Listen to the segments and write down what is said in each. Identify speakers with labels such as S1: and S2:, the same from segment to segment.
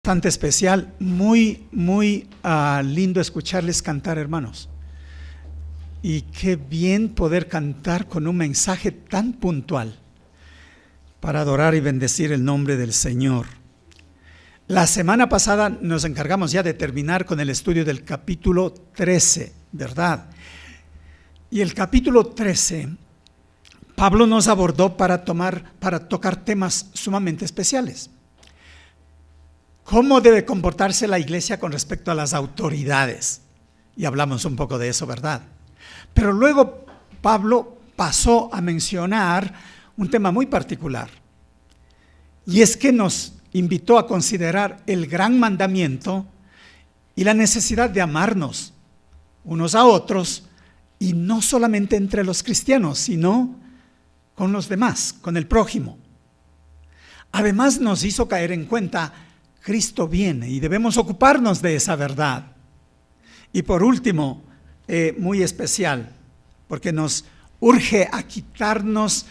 S1: bastante especial, muy lindo escucharles cantar, hermanos. Y qué bien poder cantar con un mensaje tan puntual para adorar y bendecir el nombre del Señor. La semana pasada nos encargamos ya de terminar con el estudio del capítulo 13, ¿verdad? Y el capítulo 13, Pablo nos abordó para tocar temas sumamente especiales. ¿Cómo debe comportarse la iglesia con respecto a las autoridades? Y hablamos un poco de eso, ¿verdad? Pero luego Pablo pasó a mencionar un tema muy particular. Y es que nos invitó a considerar el gran mandamiento y la necesidad de amarnos unos a otros, y no solamente entre los cristianos, sino con los demás, con el prójimo. Además nos hizo caer en cuenta, Cristo viene y debemos ocuparnos de esa verdad. Y por último, muy especial, porque nos urge a quitarnos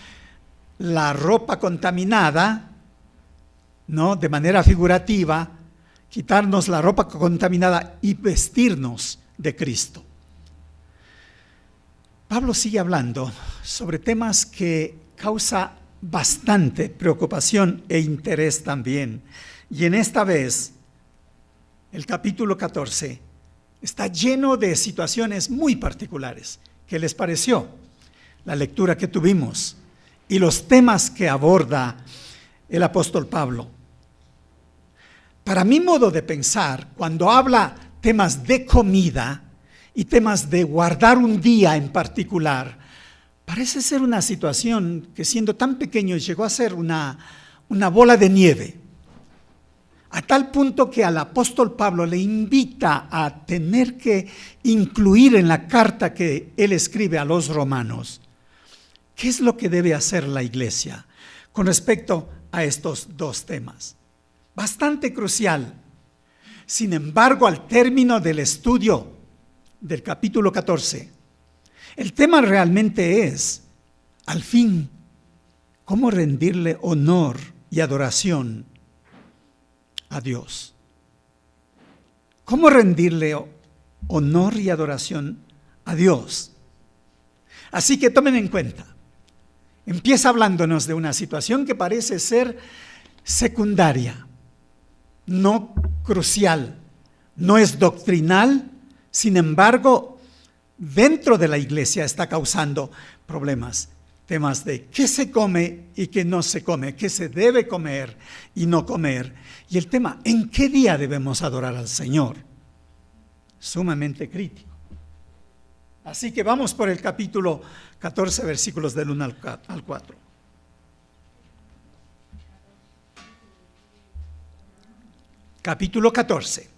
S1: la ropa contaminada, ¿no? De manera figurativa, quitarnos la ropa contaminada y vestirnos de Cristo. Pablo sigue hablando sobre temas que causa bastante preocupación e interés también. Y en esta vez, el capítulo 14 está lleno de situaciones muy particulares. ¿Qué les pareció la lectura que tuvimos y los temas que aborda el apóstol Pablo? Para mi modo de pensar, cuando habla temas de comida y temas de guardar un día en particular, parece ser una situación que, siendo tan pequeño, llegó a ser una bola de nieve, a tal punto que al apóstol Pablo le invita a tener que incluir en la carta que él escribe a los romanos qué es lo que debe hacer la iglesia con respecto a estos dos temas. Bastante crucial. Sin embargo, al término del estudio del capítulo 14, el tema realmente es, al fin, cómo rendirle honor y adoración a Dios. ¿Cómo rendirle honor y adoración a Dios? Así que tomen en cuenta. Empieza hablándonos de una situación que parece ser secundaria, no crucial, no es doctrinal, sin embargo, dentro de la iglesia está causando problemas. Temas de qué se come y qué no se come, qué se debe comer y no comer. Y el tema, ¿en qué día debemos adorar al Señor? Sumamente crítico. Así que vamos por el capítulo 14, versículos del 1 al 4. Capítulo 14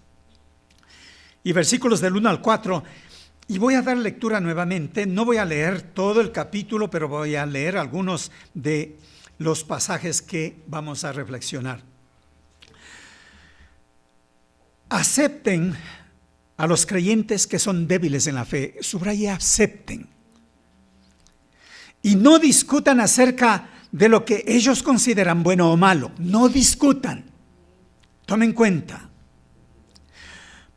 S1: y versículos del 1 al 4. Y voy a dar lectura nuevamente. No voy a leer todo el capítulo, pero voy a leer algunos de los pasajes que vamos a reflexionar. Acepten a los creyentes que son débiles en la fe. Subraya, acepten. Y no discutan acerca de lo que ellos consideran bueno o malo. No discutan. Tomen cuenta.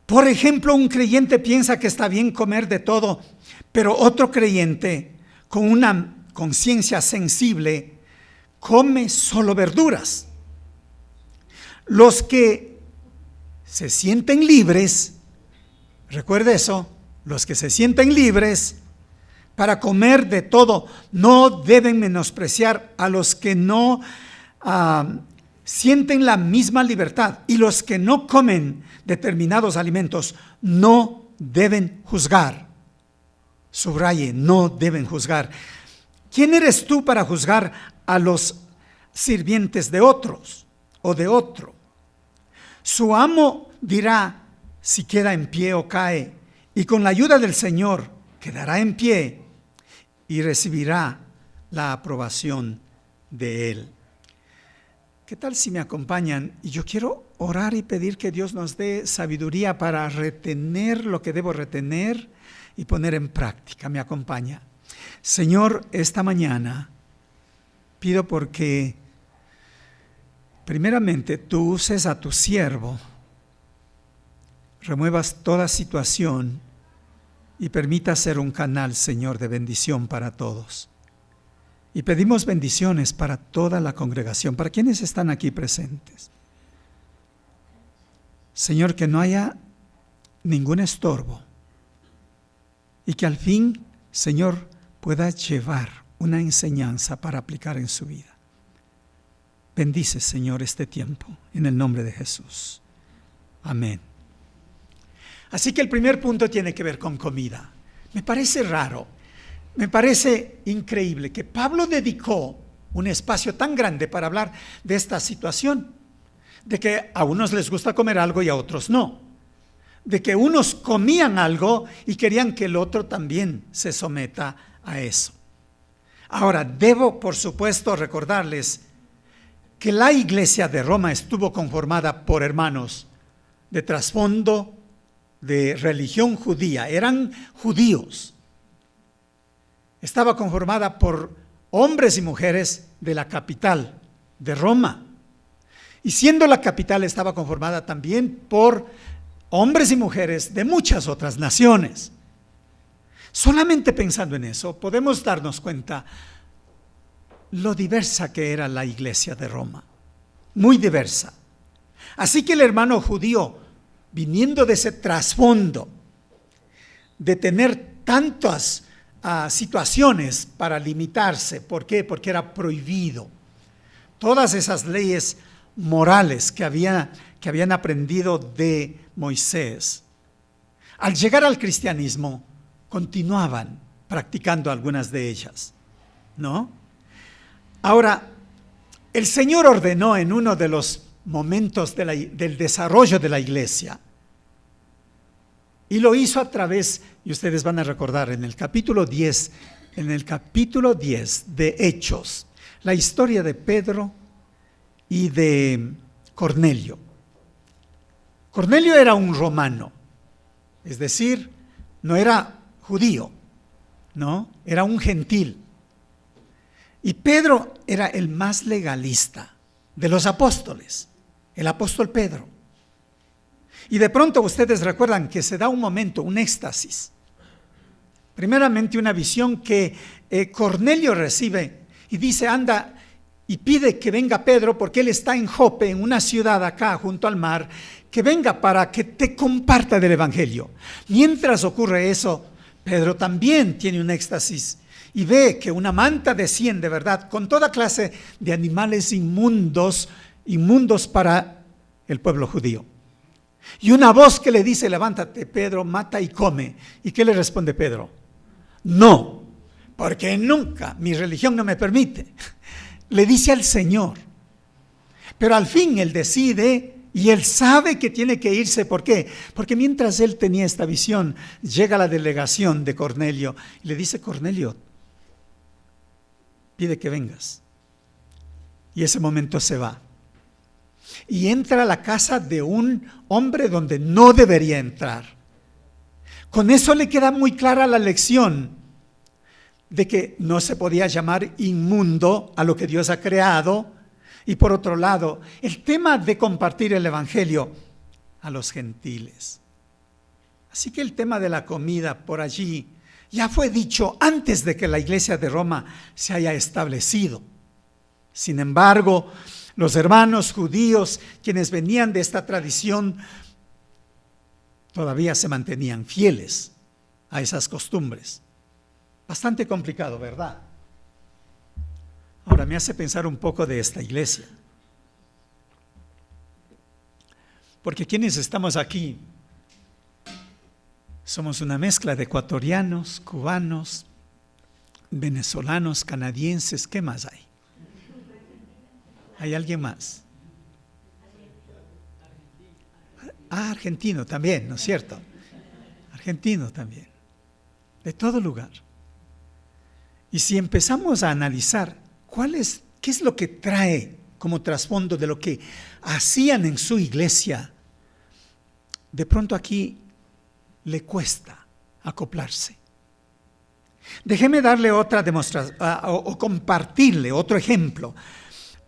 S1: Por ejemplo, un creyente piensa que está bien comer de todo, pero otro creyente con una conciencia sensible come solo verduras. Los que se sienten libres, recuerde eso, los que se sienten libres para comer de todo no deben menospreciar a los que no sienten la misma libertad, y los que no comen determinados alimentos no deben juzgar. Subraye, no deben juzgar. ¿Quién eres tú para juzgar a los sirvientes de otros o de otro? Su amo dirá si queda en pie o cae, y con la ayuda del Señor quedará en pie y recibirá la aprobación de Él. ¿Qué tal si me acompañan? Y yo quiero orar y pedir que Dios nos dé sabiduría para retener lo que debo retener y poner en práctica. Me acompaña. Señor, esta mañana pido porque primeramente tú uses a tu siervo remuevas toda situación y permita ser un canal, Señor, de bendición para todos. Y pedimos bendiciones para toda la congregación, para quienes están aquí presentes. Señor, que no haya ningún estorbo y que al fin, Señor, pueda llevar una enseñanza para aplicar en su vida. Bendice, Señor, este tiempo en el nombre de Jesús. Amén. Así que el primer punto tiene que ver con comida. Me parece raro, me parece increíble que Pablo dedicó un espacio tan grande para hablar de esta situación, de que a unos les gusta comer algo y a otros no, de que unos comían algo y querían que el otro también se someta a eso. Ahora, debo por supuesto recordarles que la iglesia de Roma estuvo conformada por hermanos de trasfondo de religión judía, eran judíos. Estaba conformada por hombres y mujeres de la capital, de Roma. Y siendo la capital, estaba conformada también por hombres y mujeres de muchas otras naciones. Solamente pensando en eso, podemos darnos cuenta lo diversa que era la iglesia de Roma, muy diversa. Así que el hermano judío, viniendo de ese trasfondo, de tener tantas situaciones para limitarse, ¿por qué? Porque era prohibido. Todas esas leyes morales que habían aprendido de Moisés, al llegar al cristianismo, continuaban practicando algunas de ellas, ¿no? Ahora, el Señor ordenó en uno de los momentos del desarrollo de la iglesia, y lo hizo a través, y ustedes van a recordar, en el capítulo 10 de Hechos, la historia de Pedro y de Cornelio. Cornelio era un romano, es decir, no era judío, no, era un gentil. Y Pedro era el más legalista de los apóstoles, el apóstol Pedro. Y de pronto ustedes recuerdan que se da un momento, un éxtasis. Primeramente una visión que Cornelio recibe y dice, anda y pide que venga Pedro porque él está en Jope, en una ciudad acá junto al mar, que venga para que te comparta del evangelio. Mientras ocurre eso, Pedro también tiene un éxtasis y ve que una manta desciende, ¿verdad?, con toda clase de animales inmundos para el pueblo judío. Y una voz que le dice, levántate, Pedro, mata y come. ¿Y qué le responde Pedro? No, porque nunca, mi religión no me permite. Le dice al Señor. Pero al fin él decide y él sabe que tiene que irse. ¿Por qué? Porque mientras él tenía esta visión, llega la delegación de Cornelio y le dice, Cornelio, pide que vengas. Y ese momento se va. Y entra a la casa de un hombre donde no debería entrar. Con eso le queda muy clara la lección de que no se podía llamar inmundo a lo que Dios ha creado. Y por otro lado, el tema de compartir el evangelio a los gentiles. Así que el tema de la comida por allí ya fue dicho antes de que la iglesia de Roma se haya establecido. Sin embargo, los hermanos judíos, quienes venían de esta tradición, todavía se mantenían fieles a esas costumbres. Bastante complicado, ¿verdad? Ahora me hace pensar un poco de esta iglesia. Porque quienes estamos aquí somos una mezcla de ecuatorianos, cubanos, venezolanos, canadienses. ¿Qué más hay? ¿Hay alguien más? Argentino también, ¿no es cierto? Argentino también. De todo lugar. Y si empezamos a analizar qué es lo que trae como trasfondo de lo que hacían en su iglesia, de pronto aquí le cuesta acoplarse. Déjeme darle otra demostración o compartirle otro ejemplo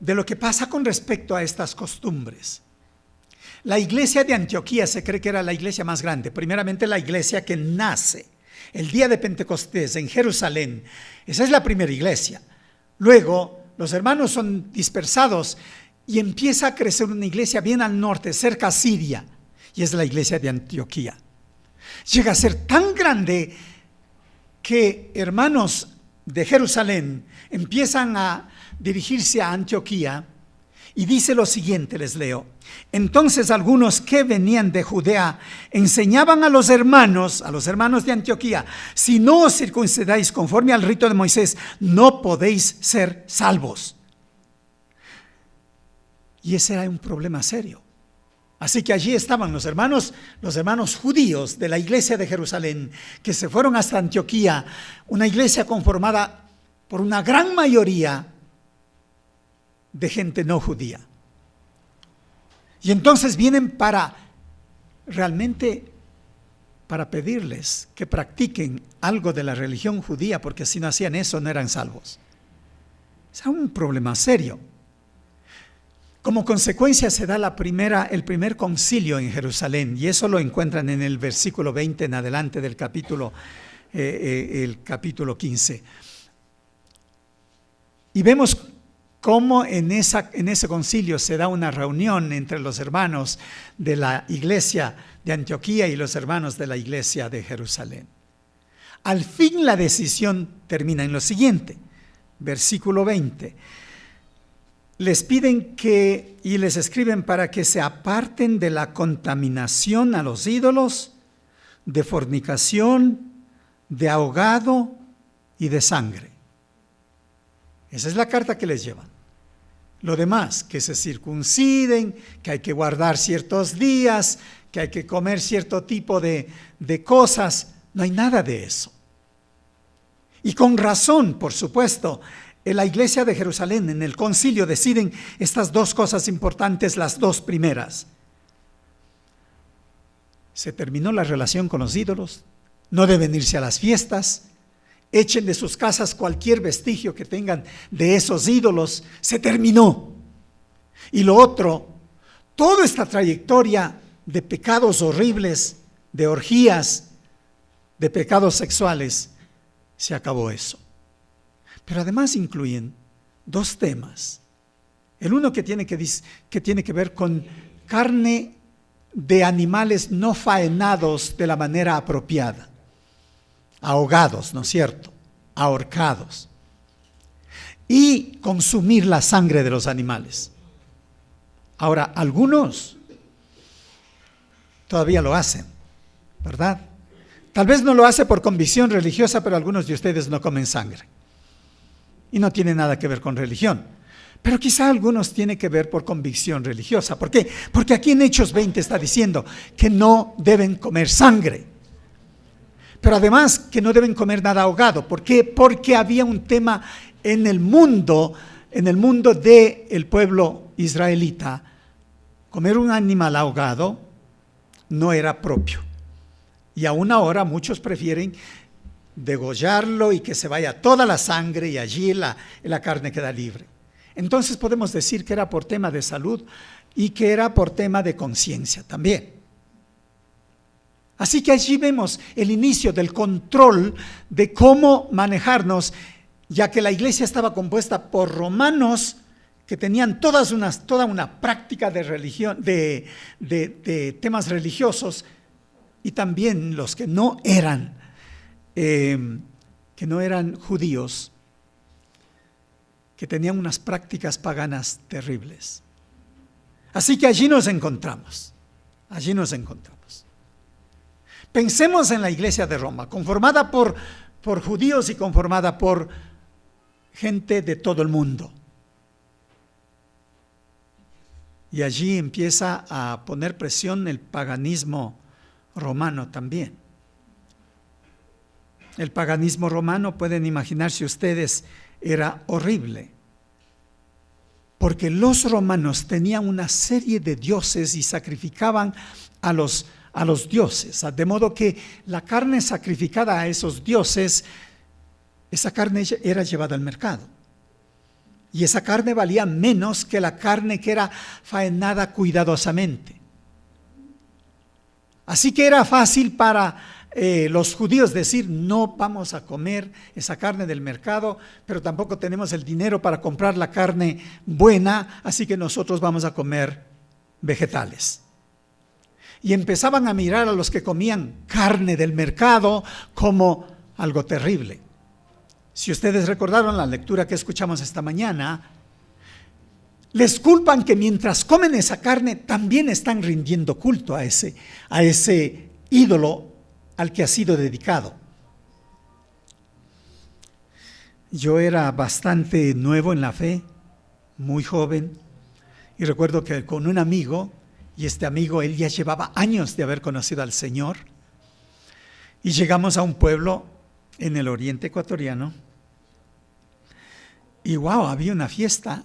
S1: de lo que pasa con respecto a estas costumbres. La iglesia de Antioquía se cree que era la iglesia más grande. Primeramente la iglesia que nace el día de Pentecostés en Jerusalén. Esa es la primera iglesia. Luego los hermanos son dispersados y empieza a crecer una iglesia bien al norte, cerca a Siria. Y es la iglesia de Antioquía. Llega a ser tan grande que hermanos de Jerusalén empiezan a dirigirse a Antioquía. Y dice lo siguiente, les leo. Entonces algunos que venían de Judea enseñaban a los hermanos de Antioquía: si no os circuncidáis conforme al rito de Moisés, no podéis ser salvos. Y ese era un problema serio. Así que allí estaban los hermanos judíos de la iglesia de Jerusalén, que se fueron hasta Antioquía, una iglesia conformada por una gran mayoría de gente no judía. Y entonces vienen para pedirles que practiquen algo de la religión judía, porque si no hacían eso no eran salvos. Es un problema serio. Como consecuencia se da el primer concilio en Jerusalén, y eso lo encuentran en el versículo 20 en adelante del capítulo 15. Y vemos cómo en ese concilio se da una reunión entre los hermanos de la iglesia de Antioquía y los hermanos de la iglesia de Jerusalén. Al fin la decisión termina en lo siguiente, versículo 20. Les piden y les escriben para que se aparten de la contaminación a los ídolos, de fornicación, de ahogado y de sangre. Esa es la carta que les llevan. Lo demás, que se circunciden, que hay que guardar ciertos días, que hay que comer cierto tipo de cosas, no hay nada de eso. Y con razón, por supuesto, en la iglesia de Jerusalén, en el concilio, deciden estas dos cosas importantes, las dos primeras. Se terminó la relación con los ídolos, no deben irse a las fiestas, echen de sus casas cualquier vestigio que tengan de esos ídolos, se terminó. Y lo otro, toda esta trayectoria de pecados horribles, de orgías, de pecados sexuales, se acabó eso. Pero además incluyen dos temas. El uno que tiene que ver con carne de animales no faenados de la manera apropiada. Ahogados, ¿no es cierto? Ahorcados. Y consumir la sangre de los animales. Ahora, algunos todavía lo hacen, ¿verdad? Tal vez no lo hace por convicción religiosa, pero algunos de ustedes no comen sangre. Y no tiene nada que ver con religión. Pero quizá algunos tienen que ver por convicción religiosa. ¿Por qué? Porque aquí en Hechos 20 está diciendo que no deben comer sangre. Pero además que no deben comer nada ahogado. ¿Por qué? Porque había un tema en el mundo del pueblo israelita. Comer un animal ahogado no era propio. Y aún ahora muchos prefieren degollarlo y que se vaya toda la sangre y allí la carne queda libre. Entonces podemos decir que era por tema de salud y que era por tema de conciencia también. Así que allí vemos el inicio del control de cómo manejarnos, ya que la iglesia estaba compuesta por romanos que tenían toda una práctica de religión, de temas religiosos, y también los que no eran judíos, que tenían unas prácticas paganas terribles. Así que allí nos encontramos. Pensemos en la iglesia de Roma, conformada por judíos y conformada por gente de todo el mundo. Y allí empieza a poner presión el paganismo romano también. El paganismo romano, pueden imaginarse ustedes, era horrible. Porque los romanos tenían una serie de dioses y sacrificaban a los dioses. De modo que la carne sacrificada a esos dioses, esa carne era llevada al mercado. Y esa carne valía menos que la carne que era faenada cuidadosamente. Así que era fácil para los judíos decir: no vamos a comer esa carne del mercado, pero tampoco tenemos el dinero para comprar la carne buena, así que nosotros vamos a comer vegetales. Y empezaban a mirar a los que comían carne del mercado como algo terrible. Si ustedes recordaron la lectura que escuchamos esta mañana, les culpan que mientras comen esa carne también están rindiendo culto a ese ídolo al que ha sido dedicado. Yo era bastante nuevo en la fe, muy joven, y recuerdo que con un amigo, y este amigo, él ya llevaba años de haber conocido al Señor, y llegamos a un pueblo en el oriente ecuatoriano, y wow, había una fiesta,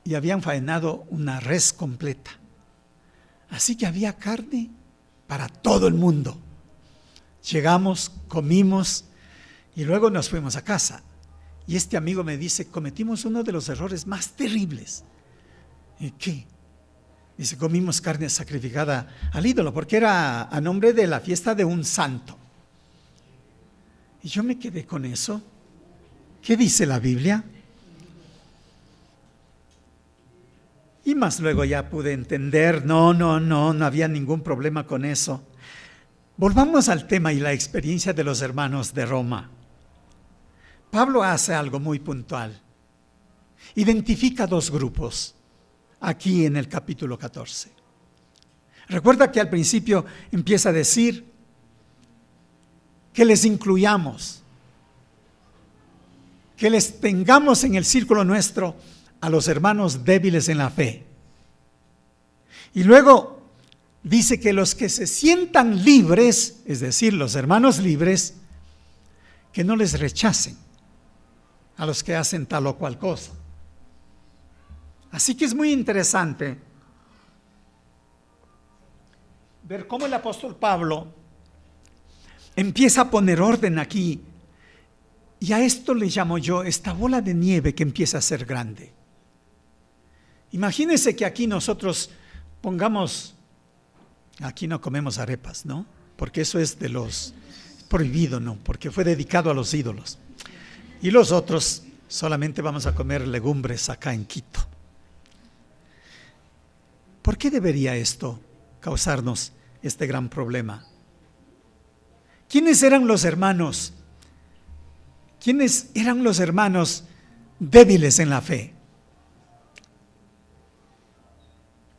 S1: y habían faenado una res completa. Así que había carne para todo el mundo. Llegamos, comimos y luego nos fuimos a casa. Y este amigo me dice: cometimos uno de los errores más terribles. ¿Y qué? Dice: comimos carne sacrificada al ídolo, porque era a nombre de la fiesta de un santo. Y yo me quedé con eso. ¿Qué dice la Biblia? Y más luego ya pude entender, no había ningún problema con eso. Volvamos al tema y la experiencia de los hermanos de Roma. Pablo hace algo muy puntual. Identifica dos grupos aquí en el capítulo 14. Recuerda que al principio empieza a decir que les incluyamos, que les tengamos en el círculo nuestro a los hermanos débiles en la fe. Y luego dice que los que se sientan libres, es decir, los hermanos libres, que no les rechacen a los que hacen tal o cual cosa. Así que es muy interesante ver cómo el apóstol Pablo empieza a poner orden aquí, y a esto le llamo yo esta bola de nieve que empieza a ser grande. Imagínense que aquí nosotros pongamos, aquí no comemos arepas, ¿no? Porque eso es de los prohibido, ¿no? Porque fue dedicado a los ídolos. Y los otros solamente vamos a comer legumbres acá en Quito. ¿Por qué debería esto causarnos este gran problema? ¿Quiénes eran los hermanos? ¿Quiénes eran los hermanos débiles en la fe?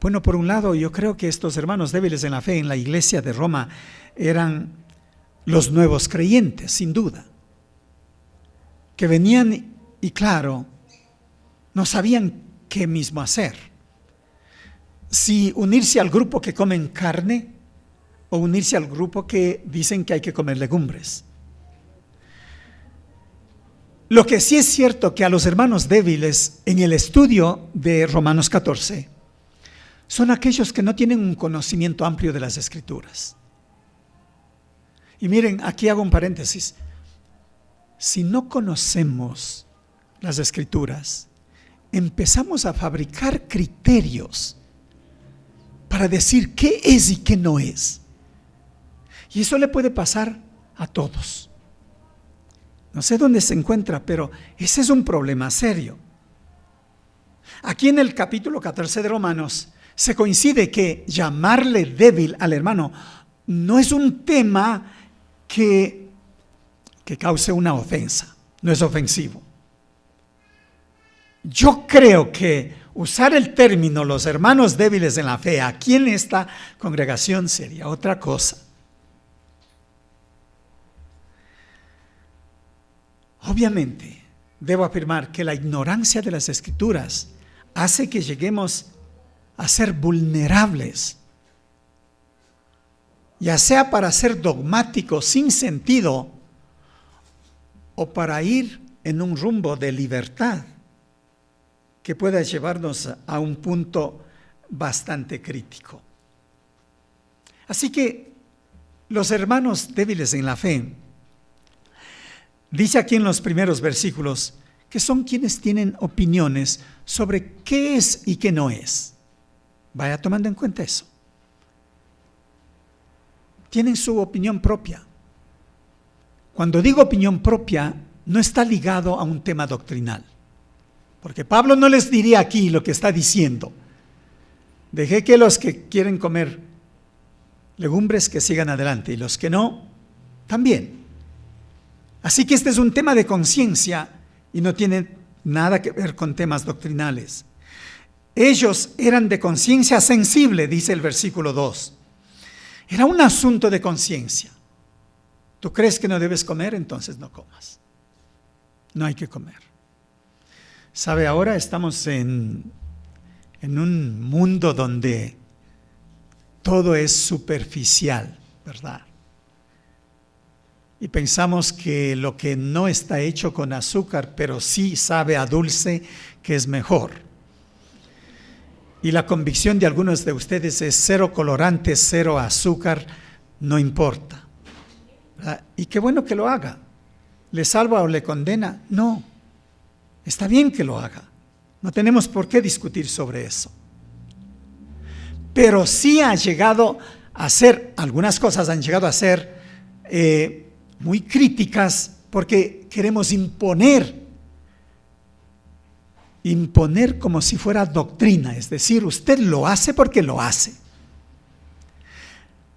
S1: Bueno, por un lado, yo creo que estos hermanos débiles en la fe en la iglesia de Roma eran los nuevos creyentes, sin duda, que venían y claro, no sabían qué mismo hacer. Si unirse al grupo que comen carne o unirse al grupo que dicen que hay que comer legumbres. Lo que sí es cierto que a los hermanos débiles en el estudio de Romanos 14 son aquellos que no tienen un conocimiento amplio de las Escrituras. Y miren, aquí hago un paréntesis. Si no conocemos las Escrituras, empezamos a fabricar criterios para decir qué es y qué no es. Y eso le puede pasar a todos. No sé dónde se encuentra, pero ese es un problema serio. Aquí en el capítulo 14 de Romanos se coincide que llamarle débil al hermano no es un tema que cause una ofensa, no es ofensivo. Yo creo que usar el término los hermanos débiles en la fe aquí en esta congregación sería otra cosa. Obviamente, debo afirmar que la ignorancia de las Escrituras hace que lleguemos a ser vulnerables, ya sea para ser dogmáticos sin sentido o para ir en un rumbo de libertad que pueda llevarnos a un punto bastante crítico. Así que los hermanos débiles en la fe, dice aquí en los primeros versículos, que son quienes tienen opiniones sobre qué es y qué no es. Vaya tomando en cuenta eso. tienen su opinión propia. Cuando digo opinión propia, no está ligado a un tema doctrinal. Porque Pablo no les diría aquí lo que está diciendo. Dejé que los que quieren comer legumbres que sigan adelante y los que no, también. Así que este es un tema de conciencia y no tiene nada que ver con temas doctrinales. Ellos eran de conciencia sensible, dice el versículo 2. Era un asunto de conciencia. ¿Tú crees que no debes comer? Entonces no comas. No hay que comer. ¿Sabe? Ahora estamos en un mundo donde todo es superficial, ¿verdad? Y pensamos que lo que no está hecho con azúcar, pero sí sabe a dulce, que es mejor. Y la convicción de algunos de ustedes es cero colorante, cero azúcar, no importa. ¿Verdad? Y qué bueno que lo haga. ¿Le salva o le condena? No. Está bien que lo haga. No tenemos por qué discutir sobre eso. Pero sí ha llegado a ser, algunas cosas han llegado a ser muy críticas porque queremos imponer como si fuera doctrina, es decir, usted lo hace porque lo hace.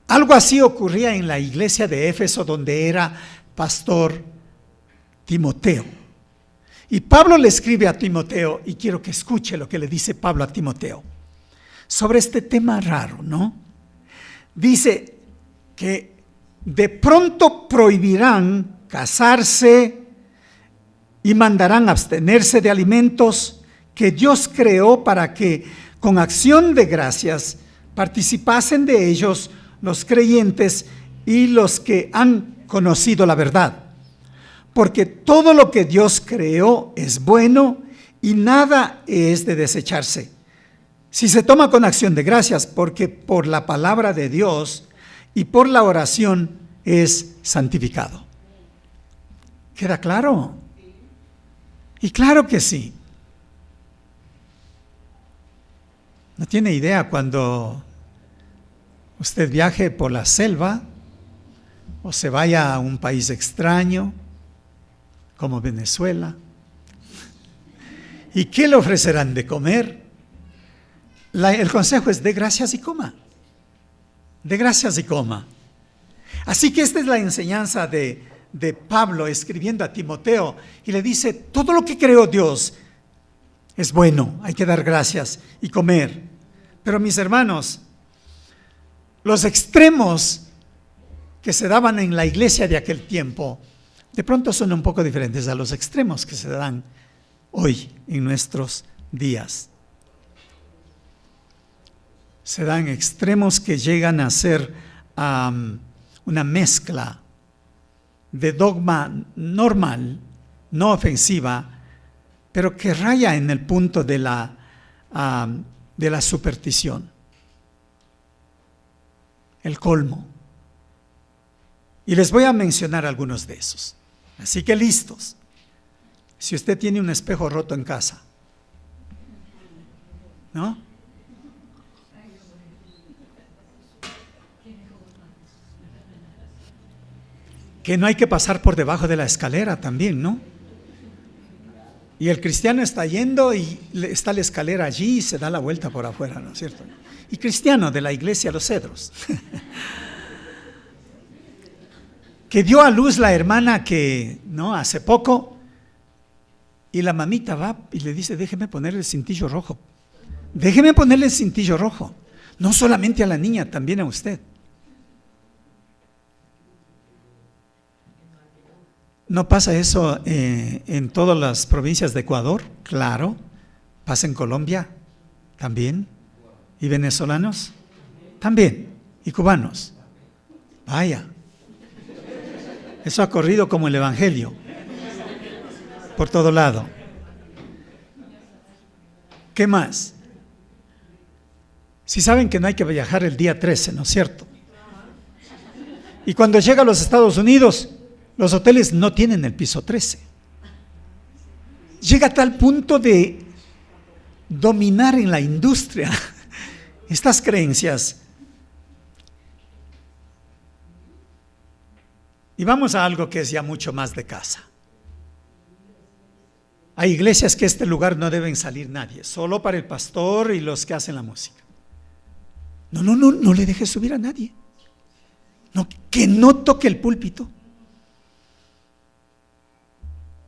S1: Algo así ocurría en la iglesia de Éfeso, donde era pastor Timoteo. Y Pablo le escribe a Timoteo, y quiero que escuche lo que le dice Pablo a Timoteo sobre este tema raro, ¿no? Dice que de pronto prohibirán casarse y mandarán abstenerse de alimentos que Dios creó para que con acción de gracias participasen de ellos los creyentes y los que han conocido la verdad. Porque todo lo que Dios creó es bueno y nada es de desecharse, si se toma con acción de gracias, porque por la palabra de Dios y por la oración es santificado. ¿Queda claro? Y claro que sí. No tiene idea cuando usted viaje por la selva o se vaya a un país extraño como Venezuela. ¿Y qué le ofrecerán de comer? El consejo es: dé gracias y coma. Dé gracias y coma. Así que esta es la enseñanza de Pablo escribiendo a Timoteo, y le dice: todo lo que creó Dios es bueno, hay que dar gracias y comer. Pero mis hermanos, los extremos que se daban en la iglesia de aquel tiempo de pronto son un poco diferentes a los extremos que se dan hoy en nuestros días. Se dan extremos que llegan a ser una mezcla de dogma normal, no ofensiva, pero que raya en el punto de la superstición. El colmo. Y les voy a mencionar algunos de esos. Así que listos. Si usted tiene un espejo roto en casa, ¿no? Que no hay que pasar por debajo de la escalera también, ¿no? Y el cristiano está yendo y está la escalera allí y se da la vuelta por afuera, ¿no es cierto? Y cristiano de la iglesia Los Cedros. Que dio a luz la hermana que, ¿no?, hace poco, y la mamita va y le dice: déjeme ponerle el cintillo rojo. Déjeme ponerle el cintillo rojo. No solamente a la niña, también a usted. ¿No pasa eso en todas las provincias de Ecuador? Claro. ¿Pasa en Colombia? También. ¿Y venezolanos? También. ¿Y cubanos? Vaya. Eso ha corrido como el evangelio por todo lado. ¿Qué más? Si saben que no hay que viajar el día 13, ¿no es cierto? Y cuando llega a los Estados Unidos, los hoteles no tienen el piso 13. Llega a tal punto de dominar en la industria estas creencias Y vamos a algo que es ya mucho más de casa. Hay iglesias que este lugar no deben salir nadie, solo para el pastor y los que hacen la música. No le dejes subir a nadie. No, que no toque el púlpito.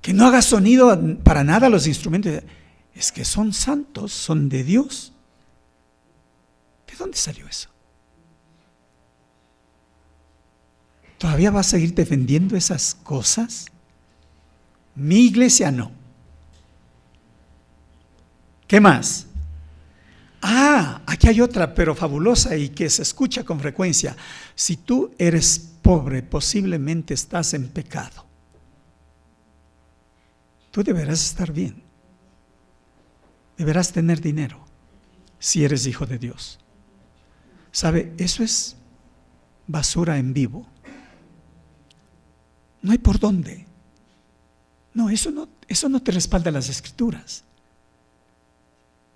S1: Que no haga sonido para nada los instrumentos. Es que son santos, son de Dios. ¿De dónde salió eso? ¿Todavía vas a seguir defendiendo esas cosas? Mi iglesia no. ¿Qué más? Aquí hay otra, pero fabulosa y que se escucha con frecuencia. Si tú eres pobre, posiblemente estás en pecado. Tú deberás estar bien. Deberás tener dinero si eres hijo de Dios. ¿Sabe? Eso es basura en vivo. No hay por dónde. No, eso no te respalda las Escrituras.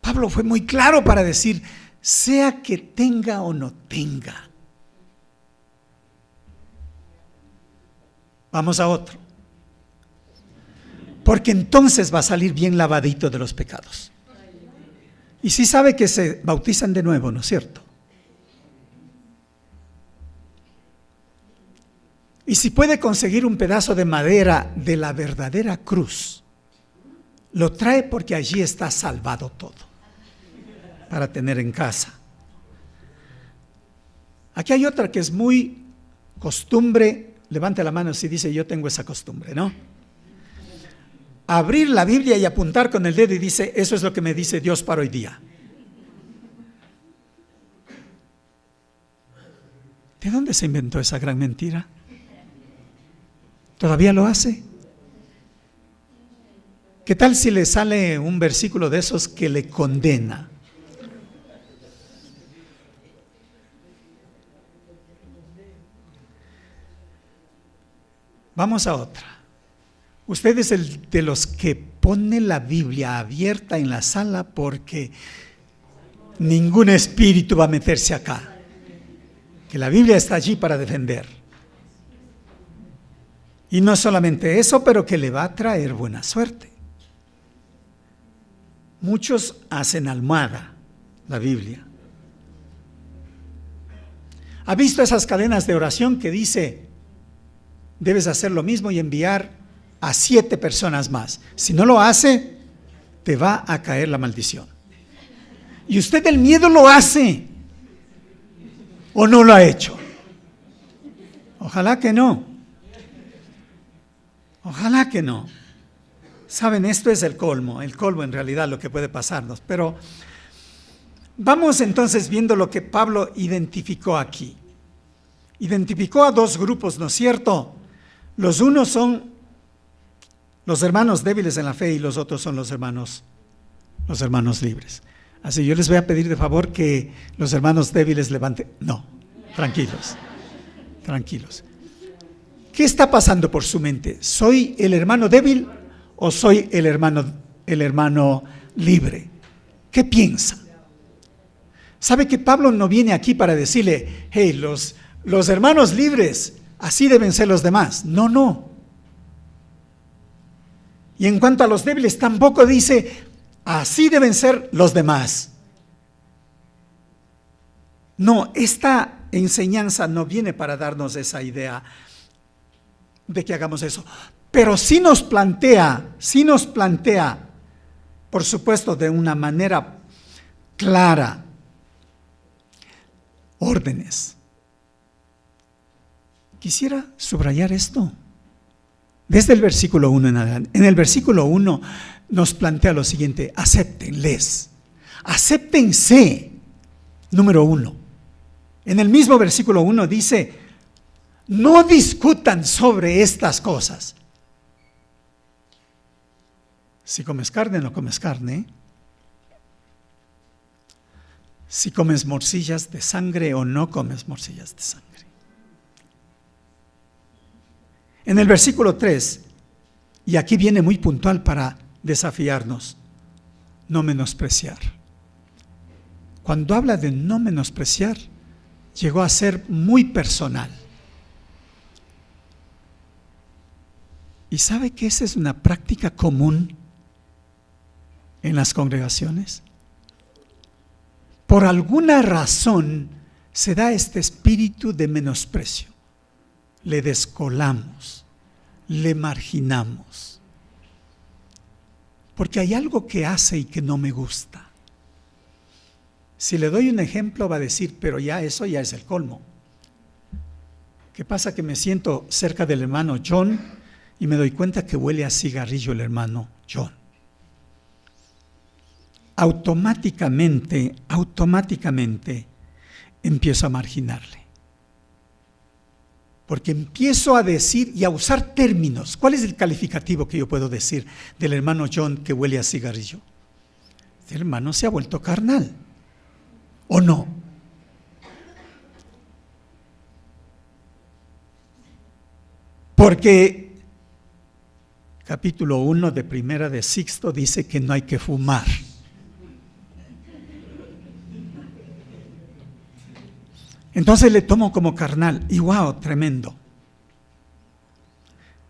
S1: Pablo fue muy claro para decir, sea que tenga o no tenga. Vamos a otro. Porque entonces va a salir bien lavadito de los pecados. Y sí sabe que se bautizan de nuevo, ¿no es cierto? Y si puede conseguir un pedazo de madera de la verdadera cruz, lo trae porque allí está salvado todo, para tener en casa. Aquí hay otra que es muy costumbre. Levante la mano si dice, yo tengo esa costumbre, ¿no? Abrir la Biblia y apuntar con el dedo y dice, eso es lo que me dice Dios para hoy día. ¿De dónde se inventó esa gran mentira? ¿Todavía lo hace? ¿Qué tal si le sale un versículo de esos que le condena? Vamos a otra. Usted es el de los que pone la Biblia abierta en la sala porque ningún espíritu va a meterse acá. Que la Biblia está allí para defender. Y no solamente eso, pero que le va a traer buena suerte. Muchos hacen almohada la Biblia. ¿Ha visto esas cadenas de oración que dice, debes hacer lo mismo y enviar a 7 personas más? Si no lo hace, te va a caer la maldición. Y usted del miedo lo hace, ¿o no lo ha hecho? Ojalá que no. Ojalá que no. Saben, esto es el colmo en realidad lo que puede pasarnos. Pero vamos entonces viendo lo que Pablo identificó aquí. Identificó a 2 grupos, ¿no es cierto? Los unos son los hermanos débiles en la fe y los otros son los hermanos libres. Así yo les voy a pedir de favor que los hermanos débiles levanten. No, tranquilos. ¿Qué está pasando por su mente? ¿Soy el hermano débil o soy el hermano libre? ¿Qué piensa? ¿Sabe que Pablo no viene aquí para decirle, hey, los hermanos libres, así deben ser los demás? No. Y en cuanto a los débiles, tampoco dice, así deben ser los demás. No, esta enseñanza no viene para darnos esa idea de que hagamos eso, pero sí nos plantea, por supuesto, de una manera clara, órdenes. Quisiera subrayar esto. Desde el versículo 1 en adelante. En el versículo 1 nos plantea lo siguiente: acéptenles, acéptense, número 1. En el mismo versículo 1 dice, no discutan sobre estas cosas. Si comes carne, no comes carne. Si comes morcillas de sangre o no comes morcillas de sangre. En el versículo 3, y aquí viene muy puntual para desafiarnos, no menospreciar. Cuando habla de no menospreciar, llegó a ser muy personal. ¿Y sabe que esa es una práctica común en las congregaciones? Por alguna razón se da este espíritu de menosprecio. Le descolamos, le marginamos. Porque hay algo que hace y que no me gusta. Si le doy un ejemplo va a decir, pero ya eso ya es el colmo. ¿Qué pasa? Que me siento cerca del hermano John y me doy cuenta que huele a cigarrillo el hermano John. Automáticamente empiezo a marginarle. Porque empiezo a decir y a usar términos. ¿Cuál es el calificativo que yo puedo decir del hermano John que huele a cigarrillo? El hermano se ha vuelto carnal, ¿o no? Porque capítulo 1 de Primera de Sixto dice que no hay que fumar. Entonces le tomo como carnal y wow, tremendo.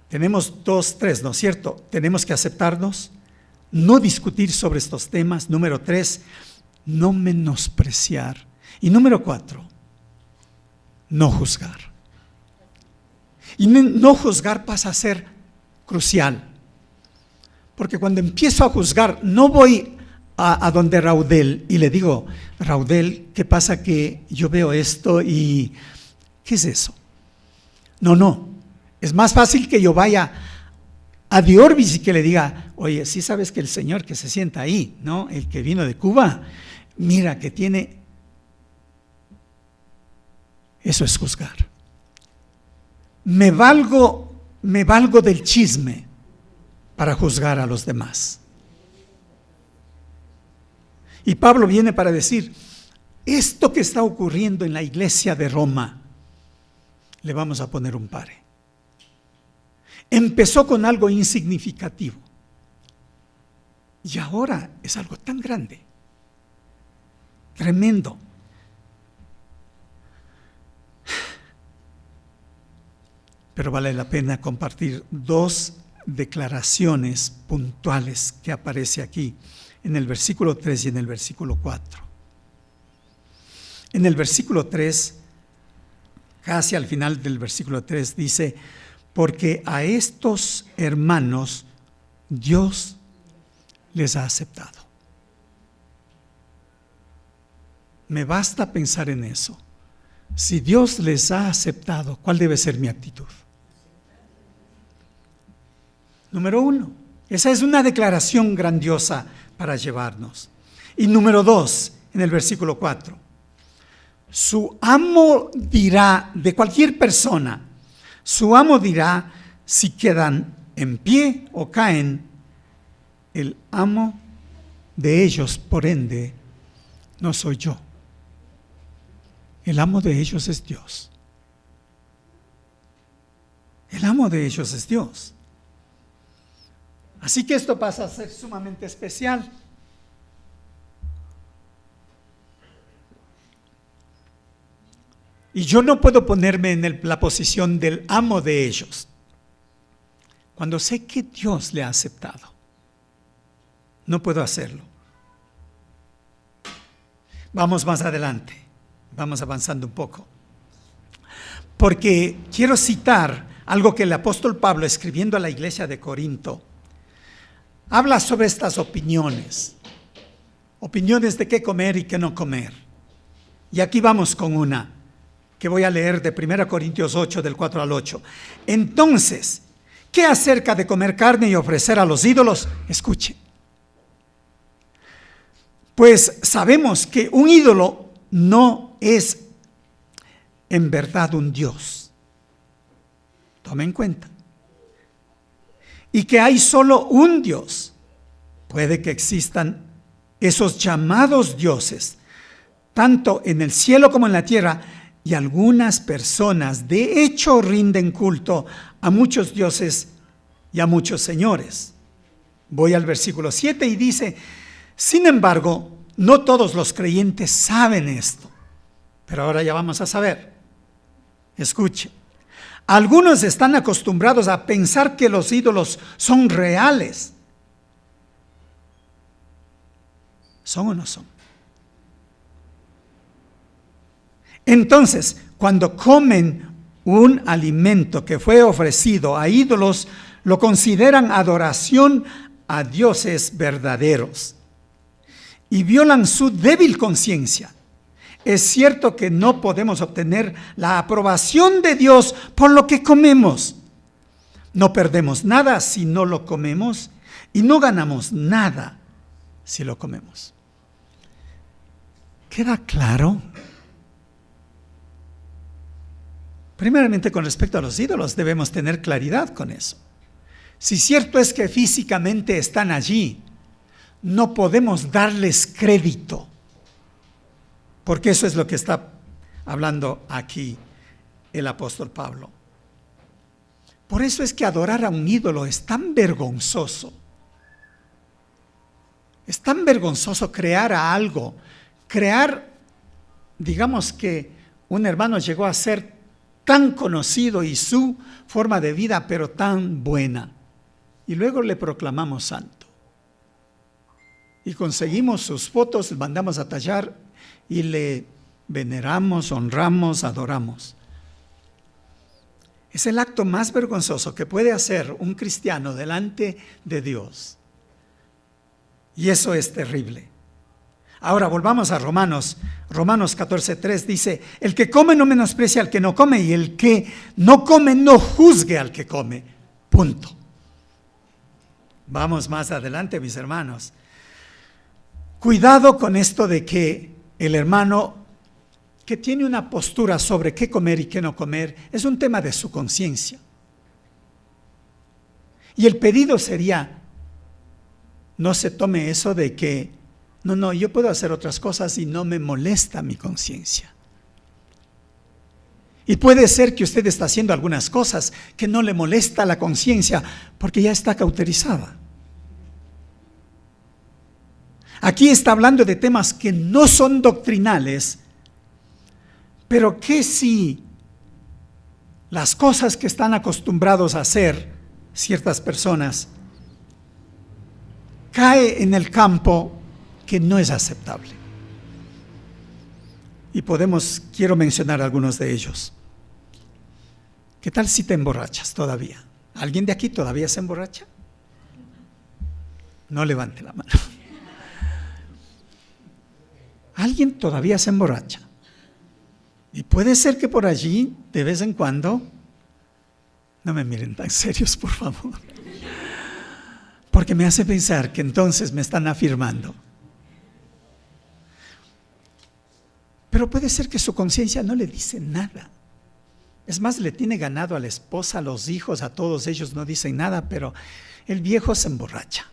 S1: Tenemos 2, 3, ¿no es cierto? Tenemos que aceptarnos, no discutir sobre estos temas. Número 3, no menospreciar. Y número 4, no juzgar. Y no juzgar pasa a ser crucial. Porque cuando empiezo a juzgar, no voy a donde Raudel y le digo, Raudel, ¿qué pasa que yo veo esto y qué es eso? No, es más fácil que yo vaya a De Orbis y que le diga, oye, sí sabes que el señor que se sienta ahí, ¿no? El que vino de Cuba, mira que tiene, eso es juzgar. Me valgo del chisme para juzgar a los demás. Y Pablo viene para decir, esto que está ocurriendo en la iglesia de Roma, le vamos a poner un pare. Empezó con algo insignificativo y ahora es algo tan grande, tremendo. Pero vale la pena compartir 2 declaraciones puntuales que aparece aquí en el versículo 3 y en el versículo 4. En el versículo 3, casi al final del versículo 3, dice, porque a estos hermanos Dios les ha aceptado. Me basta pensar en eso. Si Dios les ha aceptado, ¿cuál debe ser mi actitud? Número 1, esa es una declaración grandiosa para llevarnos. Y número 2, en el versículo 4, su amo dirá de cualquier persona, su amo dirá si quedan en pie o caen, el amo de ellos, por ende, no soy yo. El amo de ellos es Dios. El amo de ellos es Dios. Así que esto pasa a ser sumamente especial. Y yo no puedo ponerme en la posición del amo de ellos cuando sé que Dios le ha aceptado. No puedo hacerlo. Vamos más adelante. Vamos avanzando un poco. Porque quiero citar algo que el apóstol Pablo, escribiendo a la iglesia de Corinto, habla sobre estas opiniones. Opiniones de qué comer y qué no comer. Y aquí vamos con una que voy a leer de 1 Corintios 8, del 4 al 8. Entonces, ¿qué acerca de comer carne y ofrecer a los ídolos? Escuche. Pues sabemos que un ídolo no es en verdad un Dios. Tome en cuenta. Y que hay solo un Dios. Puede que existan esos llamados dioses, tanto en el cielo como en la tierra, y algunas personas de hecho rinden culto a muchos dioses y a muchos señores. Voy al versículo 7 y dice, sin embargo, no todos los creyentes saben esto, pero ahora ya vamos a saber. Escuche, Algunos están acostumbrados a pensar que los ídolos son reales. ¿Son o no son? Entonces, cuando comen un alimento que fue ofrecido a ídolos, lo consideran adoración a dioses verdaderos y violan su débil conciencia. Es cierto que no podemos obtener la aprobación de Dios por lo que comemos. No perdemos nada si no lo comemos y no ganamos nada si lo comemos. ¿Queda claro? Primeramente, con respecto a los ídolos, debemos tener claridad con eso. Si cierto es que físicamente están allí, no podemos darles crédito, porque eso es lo que está hablando aquí el apóstol Pablo. Por eso es que adorar a un ídolo es tan vergonzoso. Es tan vergonzoso crear a algo. Digamos que un hermano llegó a ser tan conocido y su forma de vida, pero tan buena. Y luego le proclamamos santo. Y conseguimos sus fotos, mandamos a tallar y le veneramos, honramos, adoramos. Es el acto más vergonzoso que puede hacer un cristiano delante de Dios. Y eso es terrible. Ahora volvamos a Romanos 14:3 dice, el que come no menosprecia al que no come y el que no come no juzgue al que come. Punto. Vamos más adelante, mis hermanos. Cuidado con esto de que el hermano que tiene una postura sobre qué comer y qué no comer es un tema de su conciencia. Y el pedido sería, no se tome eso de que, no, yo puedo hacer otras cosas y no me molesta mi conciencia. Y puede ser que usted está haciendo algunas cosas que no le molesta la conciencia porque ya está cauterizada. Aquí está hablando de temas que no son doctrinales, pero que si las cosas que están acostumbrados a hacer ciertas personas cae en el campo que no es aceptable. Y quiero mencionar algunos de ellos. ¿Qué tal si te emborrachas todavía? ¿Alguien de aquí todavía se emborracha? No levante la mano. Alguien todavía se emborracha. Y puede ser que por allí, de vez en cuando, no me miren tan serios, por favor, porque me hace pensar que entonces me están afirmando. Pero puede ser que su conciencia no le dice nada. Es más, le tiene ganado a la esposa, a los hijos, a todos ellos no dicen nada, pero el viejo se emborracha.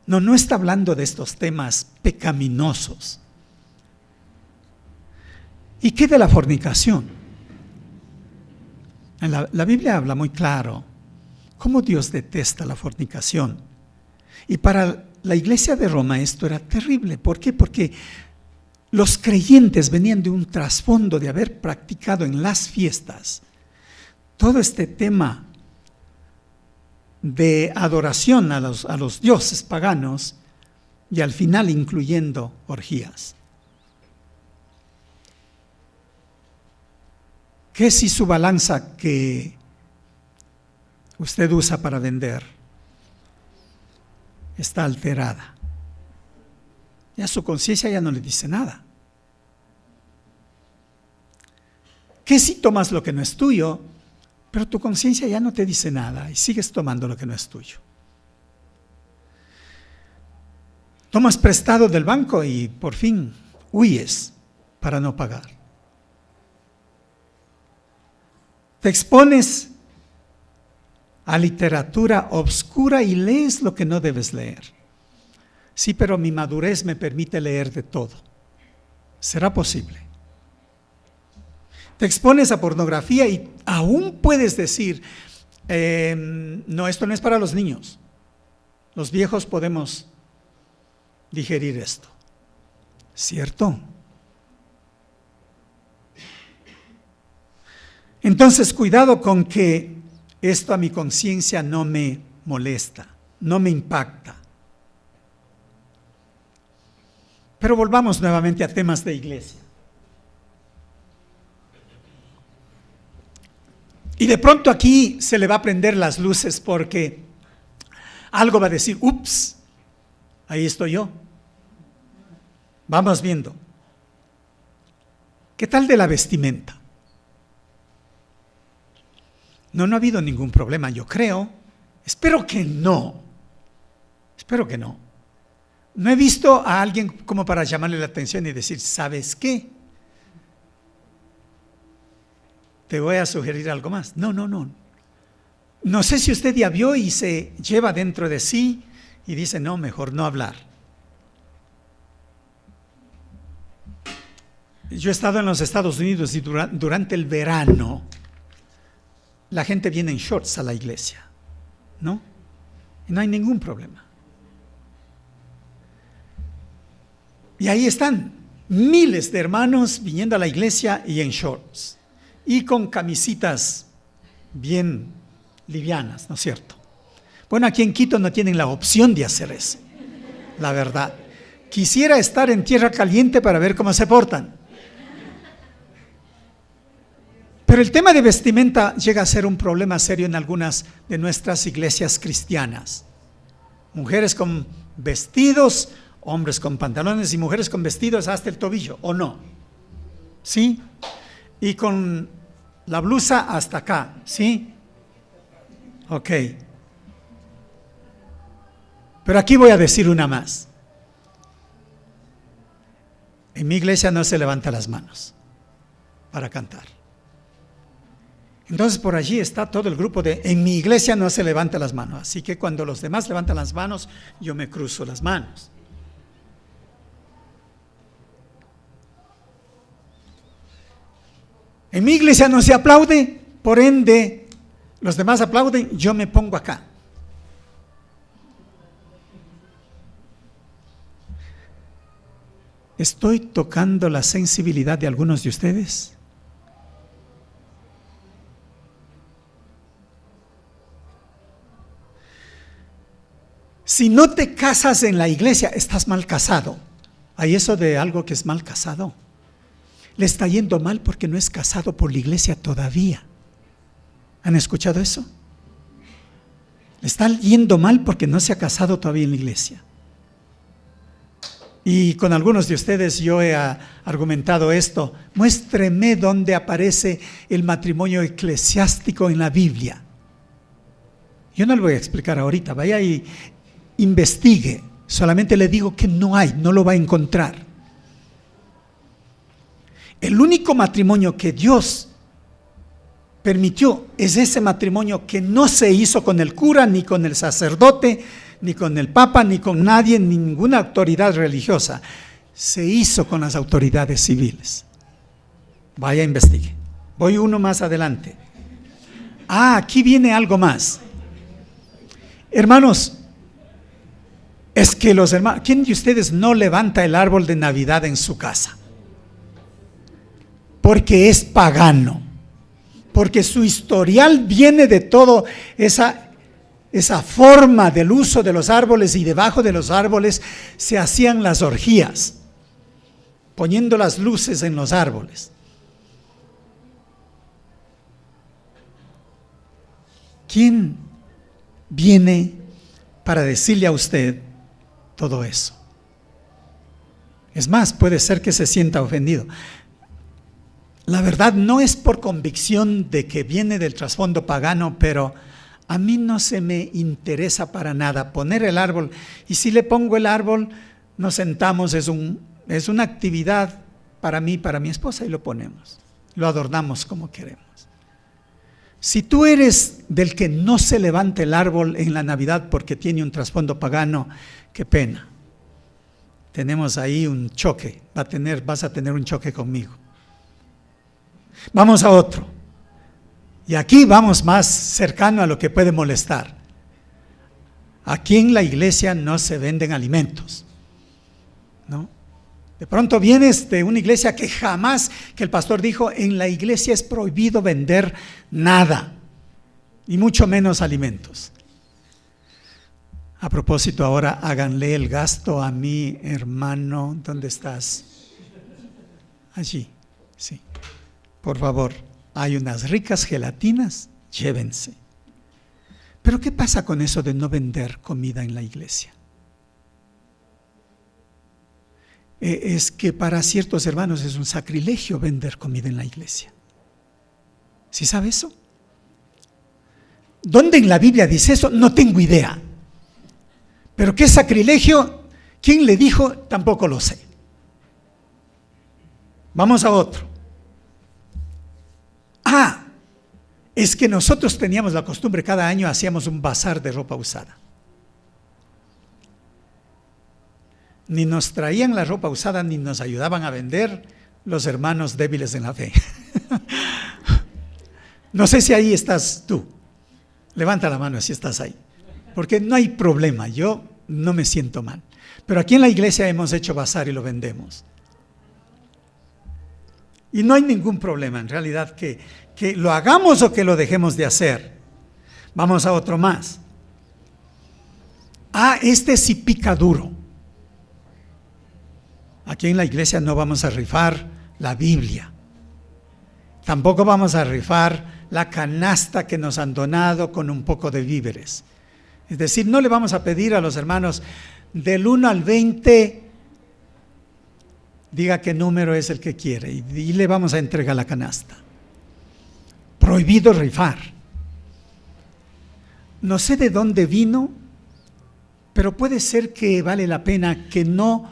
S1: No está hablando de estos temas pecaminosos. ¿Y qué de la fornicación? La Biblia habla muy claro cómo Dios detesta la fornicación. Y para la iglesia de Roma esto era terrible. ¿Por qué? Porque los creyentes venían de un trasfondo de haber practicado en las fiestas todo este tema de adoración a los dioses paganos y al final incluyendo orgías. ¿Qué si su balanza que usted usa para vender está alterada? Ya su conciencia ya no le dice nada. ¿Qué si tomas lo que no es tuyo, pero tu conciencia ya no te dice nada y sigues tomando lo que no es tuyo? Tomas prestado del banco y por fin huyes para no pagar. Te expones a literatura obscura y lees lo que no debes leer. Sí, pero mi madurez me permite leer de todo. ¿Será posible? Te expones a pornografía y aún puedes decir, no, esto no es para los niños. Los viejos podemos digerir esto. ¿Cierto? Entonces, cuidado con que esto a mi conciencia no me molesta, no me impacta. Pero volvamos nuevamente a temas de iglesia. Y de pronto aquí se le va a prender las luces porque algo va a decir, ups, ahí estoy yo. Vamos viendo. ¿Qué tal de la vestimenta? No ha habido ningún problema, yo creo. Espero que no. No he visto a alguien como para llamarle la atención y decir, ¿sabes qué? Te voy a sugerir algo más. No. No sé si usted ya vio y se lleva dentro de sí y dice, no, mejor no hablar. Yo he estado en los Estados Unidos y durante el verano la gente viene en shorts a la iglesia, ¿no? Y no hay ningún problema. Y ahí están miles de hermanos viniendo a la iglesia y en shorts y con camisitas bien livianas, ¿no es cierto? Bueno, aquí en Quito no tienen la opción de hacer eso, la verdad. Quisiera estar en tierra caliente para ver cómo se portan. Pero el tema de vestimenta llega a ser un problema serio en algunas de nuestras iglesias cristianas. Mujeres con vestidos, hombres con pantalones y mujeres con vestidos hasta el tobillo, ¿o no? ¿Sí? Y con la blusa hasta acá, ¿sí? Ok. Pero aquí voy a decir una más. En mi iglesia no se levanta las manos para cantar. Entonces por allí está todo el grupo de, en mi iglesia no se levanta las manos, así que cuando los demás levantan las manos, yo me cruzo las manos. En mi iglesia no se aplaude, por ende, los demás aplauden, yo me pongo acá. ¿Estoy tocando la sensibilidad de algunos de ustedes? Si no te casas en la iglesia, estás mal casado. Hay eso de algo que es mal casado. Le está yendo mal porque no es casado por la iglesia todavía. ¿Han escuchado eso? Le está yendo mal porque no se ha casado todavía en la iglesia. Y con algunos de ustedes yo he argumentado esto. Muéstreme dónde aparece el matrimonio eclesiástico en la Biblia. Yo no le voy a explicar ahorita, vaya y investigue. Solamente le digo que no hay, no lo va a encontrar. El único matrimonio que Dios permitió es ese matrimonio que no se hizo con el cura, ni con el sacerdote, ni con el papa, ni con nadie, ni ninguna autoridad religiosa. Se hizo con las autoridades civiles. Vaya, investigue. Voy uno más adelante. Aquí viene algo más. Hermanos, es que los hermanos, ¿quién de ustedes no levanta el árbol de Navidad en su casa? Porque es pagano, porque su historial viene de todo esa forma del uso de los árboles, y debajo de los árboles se hacían las orgías, poniendo las luces en los árboles. ¿Quién viene para decirle a usted todo eso? Es más, puede ser que se sienta ofendido. La verdad no es por convicción de que viene del trasfondo pagano, pero a mí no se me interesa para nada poner el árbol. Y si le pongo el árbol, nos sentamos, es una actividad para mí, para mi esposa, y lo ponemos, lo adornamos como queremos. Si tú eres del que no se levanta el árbol en la Navidad porque tiene un trasfondo pagano, qué pena. Tenemos ahí un choque, vas a tener un choque conmigo. Vamos a otro. Y aquí vamos más cercano a lo que puede molestar. Aquí en la iglesia no se venden alimentos, ¿no? De pronto vienes de una iglesia que jamás, que el pastor dijo, en la iglesia es prohibido vender nada, y mucho menos alimentos. A propósito, ahora háganle el gasto a mi hermano. ¿Dónde estás? Allí, sí. Por favor, hay unas ricas gelatinas, llévense. Pero ¿qué pasa con eso de no vender comida en la iglesia? Es que para ciertos hermanos es un sacrilegio vender comida en la iglesia. ¿Sí sabe eso? ¿Dónde en la Biblia dice eso? No tengo idea. Pero qué sacrilegio, ¿quién le dijo? Tampoco lo sé. Vamos a otro. Es que nosotros teníamos la costumbre, cada año hacíamos un bazar de ropa usada. Ni nos traían la ropa usada, ni nos ayudaban a vender los hermanos débiles en la fe. No sé si ahí estás tú. Levanta la mano si estás ahí. Porque no hay problema, yo no me siento mal. Pero aquí en la iglesia hemos hecho bazar y lo vendemos. Y no hay ningún problema en realidad que lo hagamos o que lo dejemos de hacer. Vamos a otro más. Este sí pica duro. Aquí en la iglesia no vamos a rifar la Biblia. Tampoco vamos a rifar la canasta que nos han donado con un poco de víveres. Es decir, no le vamos a pedir a los hermanos del 1 al 20, diga qué número es el que quiere y le vamos a entregar la canasta. Prohibido rifar. No sé de dónde vino, pero puede ser que vale la pena que no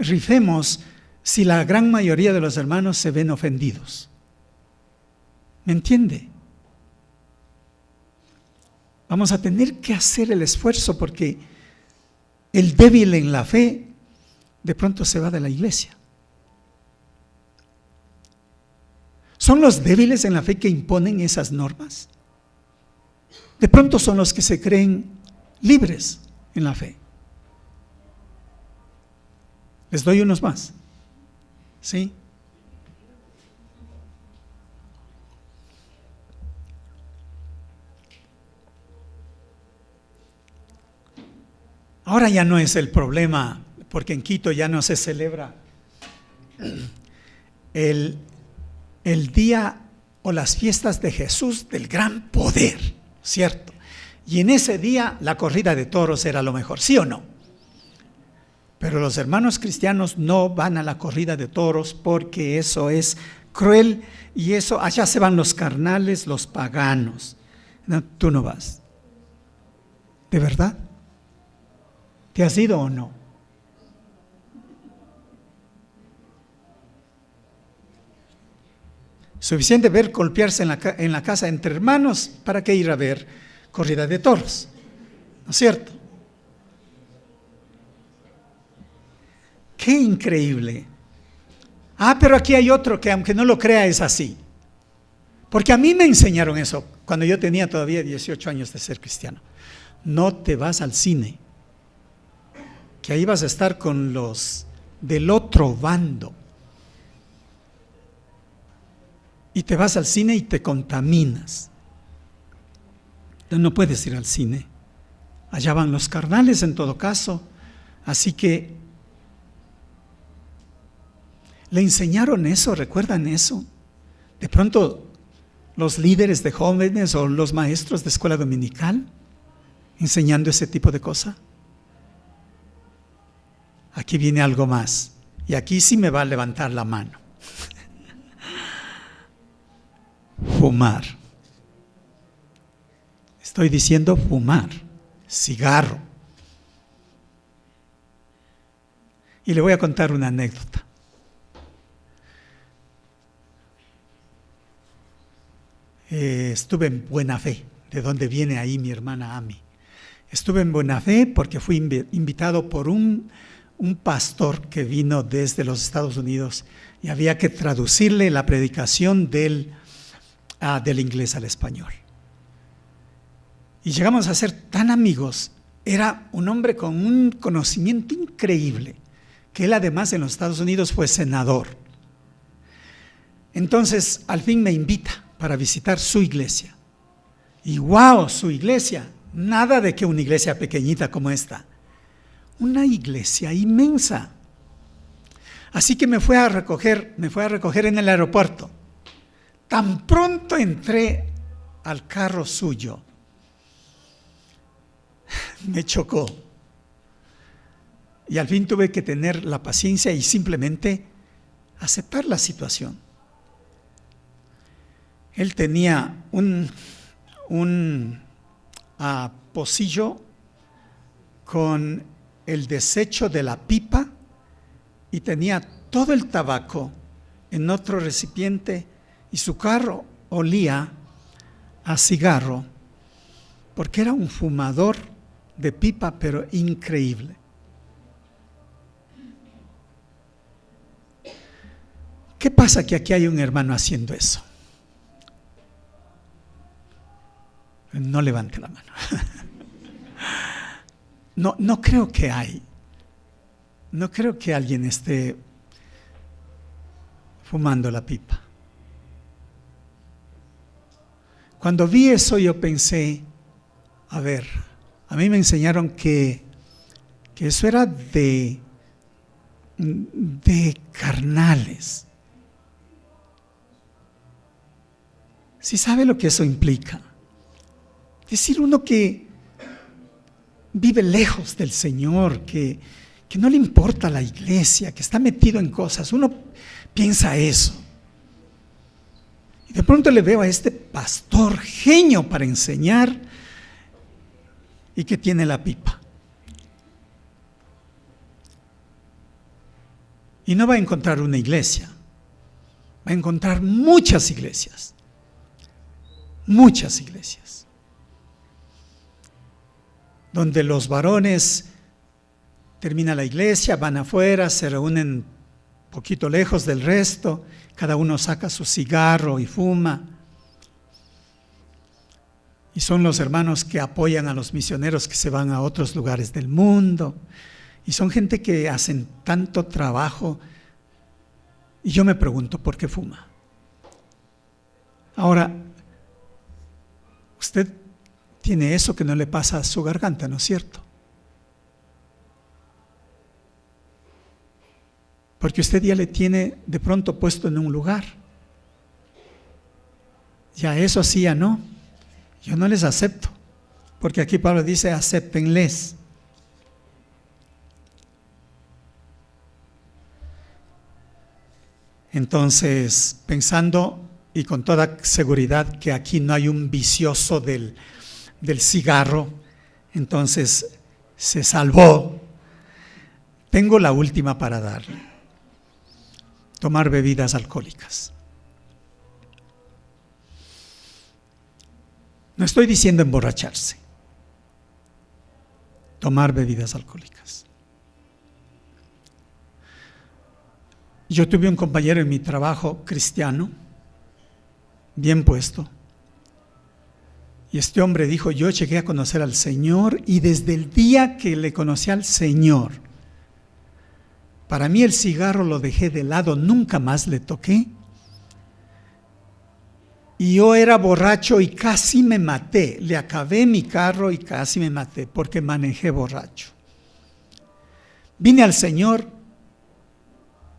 S1: rifemos si la gran mayoría de los hermanos se ven ofendidos. ¿Me entiende? Vamos a tener que hacer el esfuerzo porque el débil en la fe de pronto se va de la iglesia. ¿Son los débiles en la fe que imponen esas normas? De pronto son los que se creen libres en la fe. Les doy unos más. ¿Sí? Ahora ya no es el problema, porque en Quito ya no se celebra el día o las fiestas de Jesús del gran poder, ¿cierto? Y en ese día la corrida de toros era lo mejor, ¿sí o no? Pero los hermanos cristianos no van a la corrida de toros porque eso es cruel y eso, allá se van los carnales, los paganos. No, tú no vas. ¿De verdad? ¿Te has ido o no? Suficiente ver golpearse en la casa entre hermanos, ¿para qué ir a ver corrida de toros? ¿No es cierto? ¡Qué increíble! Pero aquí hay otro que aunque no lo crea es así. Porque a mí me enseñaron eso cuando yo tenía todavía 18 años de ser cristiano. No te vas al cine, que ahí vas a estar con los del otro bando. Y te vas al cine y te contaminas. No puedes ir al cine. Allá van los carnales en todo caso. Así que le enseñaron eso, ¿recuerdan eso? De pronto los líderes de jóvenes o los maestros de escuela dominical enseñando ese tipo de cosas. Aquí viene algo más. Y aquí sí me va a levantar la mano. Fumar. Estoy diciendo fumar, cigarro. Y le voy a contar una anécdota. Estuve en Buena Fe, de donde viene ahí mi hermana Ami. Estuve en Buena Fe porque fui invitado por un pastor que vino desde los Estados Unidos y había que traducirle la predicación del inglés al español. Y llegamos a ser tan amigos. Era un hombre con un conocimiento increíble, que él además en los Estados Unidos fue senador. Entonces, al fin me invita para visitar su iglesia. Y wow, su iglesia, nada de que una iglesia pequeñita como esta, una iglesia inmensa. Así que me fue a recoger en el aeropuerto. Tan pronto entré al carro suyo, me chocó. Y al fin tuve que tener la paciencia y simplemente aceptar la situación. Él tenía un pocillo con el desecho de la pipa y tenía todo el tabaco en otro recipiente y su carro olía a cigarro porque era un fumador de pipa, pero increíble. ¿Qué pasa que aquí hay un hermano haciendo eso? No levante la mano. No creo que hay. No creo que alguien esté fumando la pipa. Cuando vi eso yo pensé, a ver, a mí me enseñaron que eso era de carnales. ¿Sí sabe lo que eso implica? Decir uno que vive lejos del Señor, que no le importa la iglesia, que está metido en cosas, uno piensa eso. Y de pronto le veo a este pastor genio para enseñar y que tiene la pipa. Y no va a encontrar una iglesia, va a encontrar muchas iglesias. Muchas iglesias. Donde los varones termina la iglesia, van afuera, se reúnen poquito lejos del resto, cada uno saca su cigarro y fuma. Y son los hermanos que apoyan a los misioneros que se van a otros lugares del mundo. Y son gente que hacen tanto trabajo. Y yo me pregunto, ¿por qué fuma? Ahora, usted tiene eso que no le pasa a su garganta, ¿no es cierto? Porque usted ya le tiene de pronto puesto en un lugar. Ya eso sí, ya no. Yo no les acepto. Porque aquí Pablo dice, acéptenles. Entonces, pensando y con toda seguridad que aquí no hay un vicioso del cigarro, entonces se salvó. Tengo la última para darle. Tomar bebidas alcohólicas. No estoy diciendo emborracharse. Tomar bebidas alcohólicas. Yo tuve un compañero en mi trabajo cristiano, bien puesto, y este hombre dijo, yo llegué a conocer al Señor y desde el día que le conocí al Señor, para mí el cigarro lo dejé de lado, nunca más le toqué. Y yo era borracho y casi me maté, le acabé mi carro y casi me maté porque manejé borracho. Vine al Señor,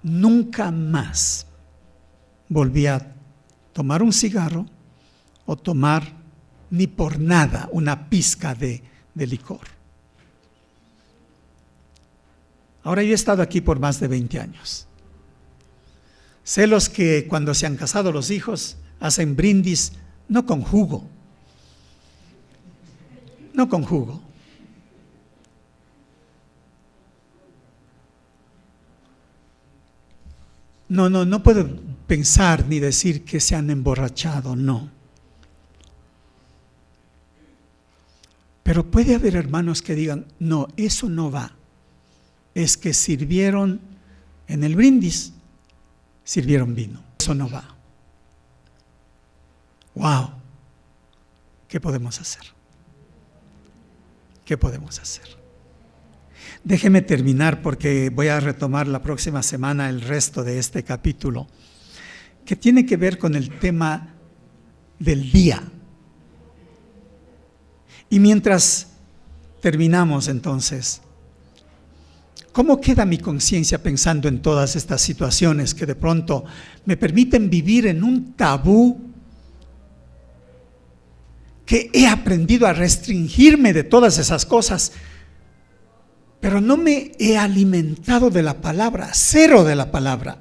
S1: nunca más volví a tomar un cigarro o tomar ni por nada una pizca de licor. Ahora yo he estado aquí por más de 20 años. Sé los que cuando se han casado los hijos hacen brindis, no con jugo, no con jugo. No puedo pensar ni decir que se han emborrachado, no. Pero puede haber hermanos que digan, no, eso no va. Es que sirvieron en el brindis, sirvieron vino. Eso no va. ¡Wow! ¿Qué podemos hacer? ¿Qué podemos hacer? Déjeme terminar porque voy a retomar la próxima semana el resto de este capítulo, que tiene que ver con el tema del día. Y mientras terminamos entonces, ¿cómo queda mi conciencia pensando en todas estas situaciones que de pronto me permiten vivir en un tabú que he aprendido a restringirme de todas esas cosas, pero no me he alimentado de la palabra, cero de la palabra?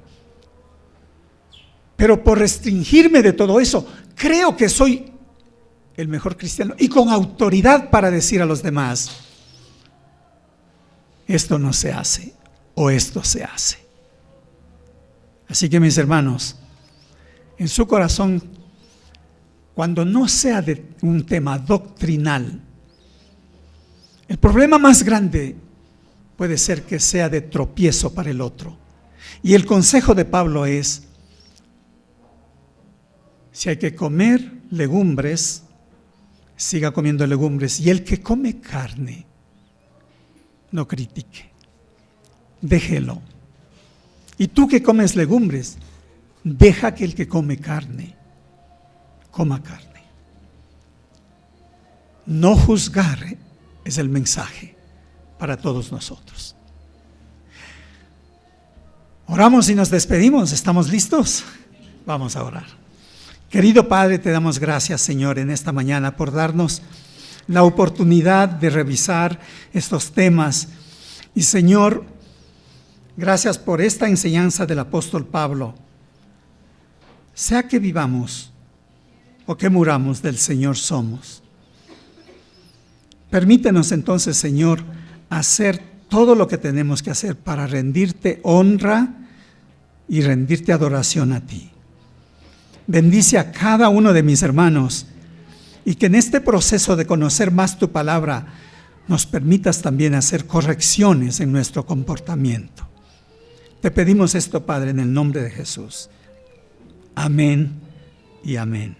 S1: Pero por restringirme de todo eso, creo que soy el mejor cristiano y con autoridad para decir a los demás, esto no se hace o esto se hace. Así que mis hermanos, en su corazón, cuando no sea de un tema doctrinal, el problema más grande puede ser que sea de tropiezo para el otro. Y el consejo de Pablo es, si hay que comer legumbres, siga comiendo legumbres, y el que come carne, no critique, déjelo. Y tú que comes legumbres, deja que el que come carne, coma carne. No juzgar es el mensaje para todos nosotros. Oramos y nos despedimos. ¿Estamos listos? Vamos a orar. Querido Padre, te damos gracias, Señor, en esta mañana por darnos la oportunidad de revisar estos temas. Y Señor, gracias por esta enseñanza del apóstol Pablo. Sea que vivamos o que muramos, del Señor somos. Permítenos entonces, Señor, hacer todo lo que tenemos que hacer para rendirte honra y rendirte adoración a ti. Bendice a cada uno de mis hermanos y que en este proceso de conocer más tu palabra nos permitas también hacer correcciones en nuestro comportamiento. Te pedimos esto, Padre, en el nombre de Jesús. Amén y amén.